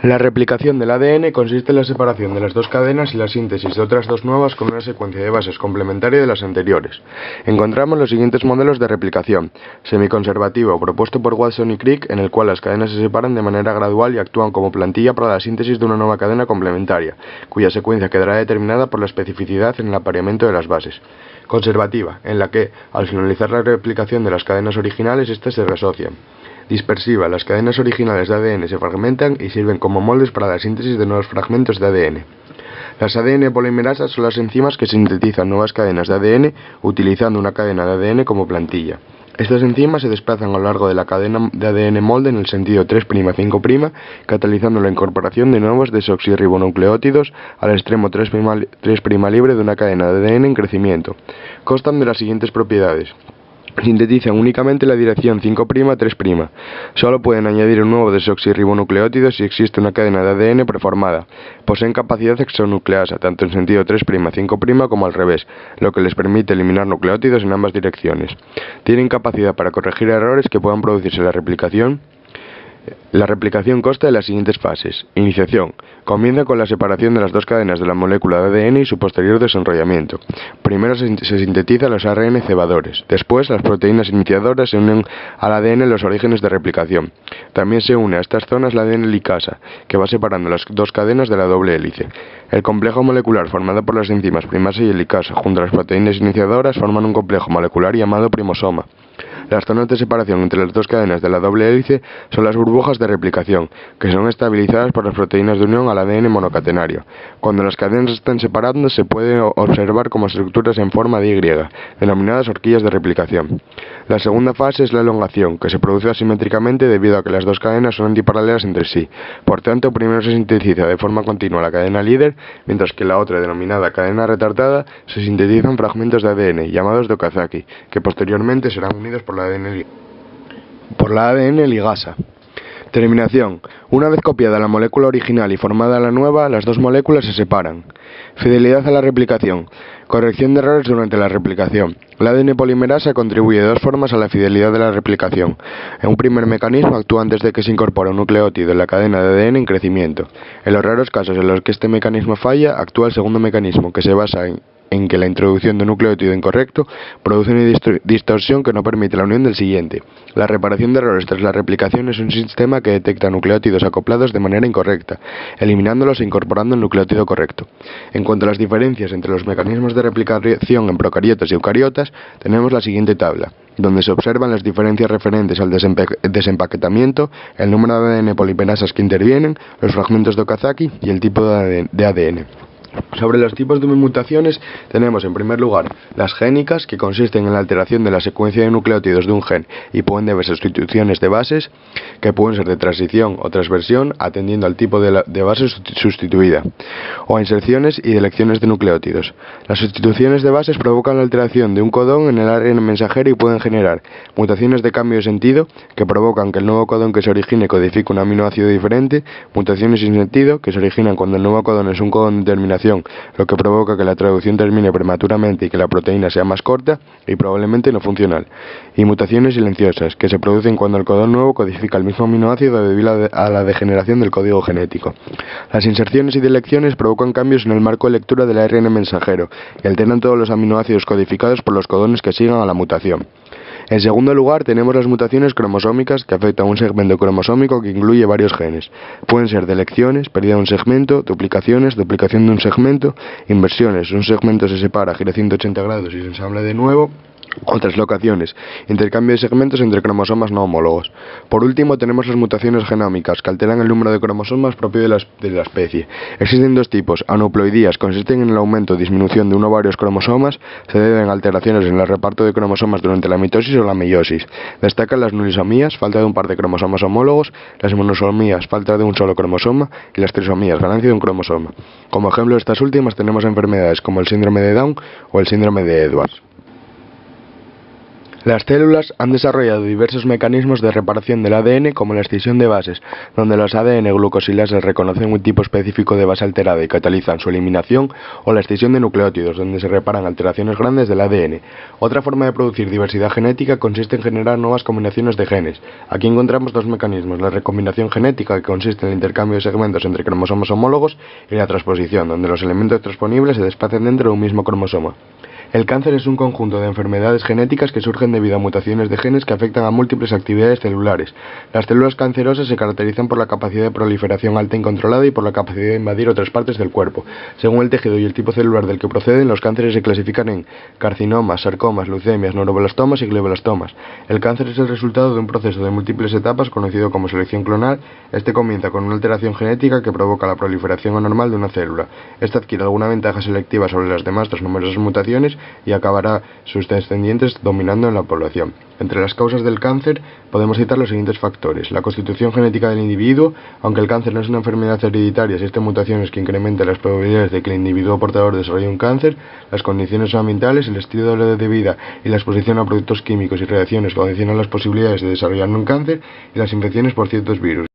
La replicación del ADN consiste en la separación de las dos cadenas y la síntesis de otras dos nuevas con una secuencia de bases complementaria de las anteriores. Encontramos los siguientes modelos de replicación: semiconservativo, propuesto por Watson y Crick, en el cual las cadenas se separan de manera gradual y actúan como plantilla para la síntesis de una nueva cadena complementaria, cuya secuencia quedará determinada por la especificidad en el apareamiento de las bases. Conservativa, en la que, al finalizar la replicación de las cadenas originales, éstas se reasocian. Dispersiva, las cadenas originales de ADN se fragmentan y sirven como moldes para la síntesis de nuevos fragmentos de ADN. Las ADN polimerasas son las enzimas que sintetizan nuevas cadenas de ADN utilizando una cadena de ADN como plantilla. Estas enzimas se desplazan a lo largo de la cadena de ADN molde en el sentido 3'-5', catalizando la incorporación de nuevos desoxirribonucleótidos al extremo 3' libre de una cadena de ADN en crecimiento. Constan de las siguientes propiedades: sintetizan únicamente la dirección 5'-3'. Solo pueden añadir un nuevo desoxirribonucleótido si existe una cadena de ADN preformada. Poseen capacidad exonucleasa, tanto en sentido 3'-5' como al revés, lo que les permite eliminar nucleótidos en ambas direcciones. Tienen capacidad para corregir errores que puedan producirse en la replicación. La replicación consta de las siguientes fases. Iniciación. Comienza con la separación de las dos cadenas de la molécula de ADN y su posterior desenrollamiento. Primero se sintetizan los ARN cebadores. Después, las proteínas iniciadoras se unen al ADN en los orígenes de replicación. También se une a estas zonas la ADN licasa, que va separando las dos cadenas de la doble hélice. El complejo molecular formado por las enzimas primasa y helicasa junto a las proteínas iniciadoras forman un complejo molecular llamado primosoma. Las zonas de separación entre las dos cadenas de la doble hélice son las burbujas de replicación, que son estabilizadas por las proteínas de unión al ADN monocatenario. Cuando las cadenas están separando, se puede observar como estructuras en forma de Y, denominadas horquillas de replicación. La segunda fase es la elongación, que se produce asimétricamente debido a que las dos cadenas son antiparalelas entre sí. Por tanto, primero se sintetiza de forma continua la cadena líder, mientras que la otra, denominada cadena retardada, se sintetizan fragmentos de ADN, llamados de Okazaki, que posteriormente serán unidos por la ADN ligasa. Terminación. Una vez copiada la molécula original y formada la nueva, las dos moléculas se separan. Fidelidad a la replicación. Corrección de errores durante la replicación. La ADN polimerasa contribuye de dos formas a la fidelidad de la replicación. En un primer mecanismo actúa antes de que se incorpore un nucleótido en la cadena de ADN en crecimiento. En los raros casos en los que este mecanismo falla, actúa el segundo mecanismo, que se basa en que la introducción de un nucleótido incorrecto produce una distorsión que no permite la unión del siguiente. La reparación de errores tras la replicación es un sistema que detecta nucleótidos acoplados de manera incorrecta, eliminándolos e incorporando el nucleótido correcto. En cuanto a las diferencias entre los mecanismos de replicación en procariotas y eucariotas, tenemos la siguiente tabla, donde se observan las diferencias referentes al desempaquetamiento, el número de ADN polimerasas que intervienen, los fragmentos de Okazaki y el tipo de ADN. Sobre los tipos de mutaciones tenemos en primer lugar las génicas, que consisten en la alteración de la secuencia de nucleótidos de un gen y pueden deberse a sustituciones de bases, que pueden ser de transición o transversión atendiendo al tipo de base sustituida, o a inserciones y delecciones de nucleótidos. Las sustituciones de bases provocan la alteración de un codón en el ARN mensajero y pueden generar mutaciones de cambio de sentido, que provocan que el nuevo codón que se origine codifique un aminoácido diferente, mutaciones sin sentido, que se originan cuando el nuevo codón es un codón de terminación, lo que provoca que la traducción termine prematuramente y que la proteína sea más corta y probablemente no funcional, y mutaciones silenciosas, que se producen cuando el codón nuevo codifica el mismo aminoácido debido a la degeneración del código genético. Las inserciones y delecciones provocan cambios en el marco de lectura del ARN mensajero y alteran todos los aminoácidos codificados por los codones que sigan a la mutación. En segundo lugar, tenemos las mutaciones cromosómicas, que afectan a un segmento cromosómico que incluye varios genes. Pueden ser delecciones, pérdida de un segmento, duplicaciones, duplicación de un segmento, inversiones, un segmento se separa, gira 180 grados y se ensambla de nuevo, o translocaciones, intercambio de segmentos entre cromosomas no homólogos. Por último, tenemos las mutaciones genómicas, que alteran el número de cromosomas propio de la especie. Existen dos tipos: aneuploidías, consisten en el aumento o disminución de uno o varios cromosomas, se deben a alteraciones en el reparto de cromosomas durante la mitosis o la meiosis. Destacan las nulisomías, falta de un par de cromosomas homólogos, las monosomías, falta de un solo cromosoma, y las trisomías, ganancia de un cromosoma. Como ejemplo de estas últimas tenemos enfermedades como el síndrome de Down o el síndrome de Edwards. Las células han desarrollado diversos mecanismos de reparación del ADN, como la escisión de bases, donde los ADN glucosilases reconocen un tipo específico de base alterada y catalizan su eliminación, o la escisión de nucleótidos, donde se reparan alteraciones grandes del ADN. Otra forma de producir diversidad genética consiste en generar nuevas combinaciones de genes. Aquí encontramos dos mecanismos: la recombinación genética, que consiste en el intercambio de segmentos entre cromosomas homólogos, y la transposición, donde los elementos transponibles se desplazan dentro de un mismo cromosoma. El cáncer es un conjunto de enfermedades genéticas que surgen debido a mutaciones de genes que afectan a múltiples actividades celulares. Las células cancerosas se caracterizan por la capacidad de proliferación alta e incontrolada y por la capacidad de invadir otras partes del cuerpo. Según el tejido y el tipo celular del que proceden, los cánceres se clasifican en carcinomas, sarcomas, leucemias, neuroblastomas y glioblastomas. El cáncer es el resultado de un proceso de múltiples etapas conocido como selección clonal. Este comienza con una alteración genética que provoca la proliferación anormal de una célula. Esta adquiere alguna ventaja selectiva sobre las demás tras numerosas mutaciones y acabará sus descendientes dominando en la población. Entre las causas del cáncer podemos citar los siguientes factores: la constitución genética del individuo. Aunque el cáncer no es una enfermedad hereditaria, existen mutaciones que incrementan las probabilidades de que el individuo portador desarrolle un cáncer. Las condiciones ambientales, el estilo de vida y la exposición a productos químicos y radiaciones condicionan las posibilidades de desarrollar un cáncer, y las infecciones por ciertos virus.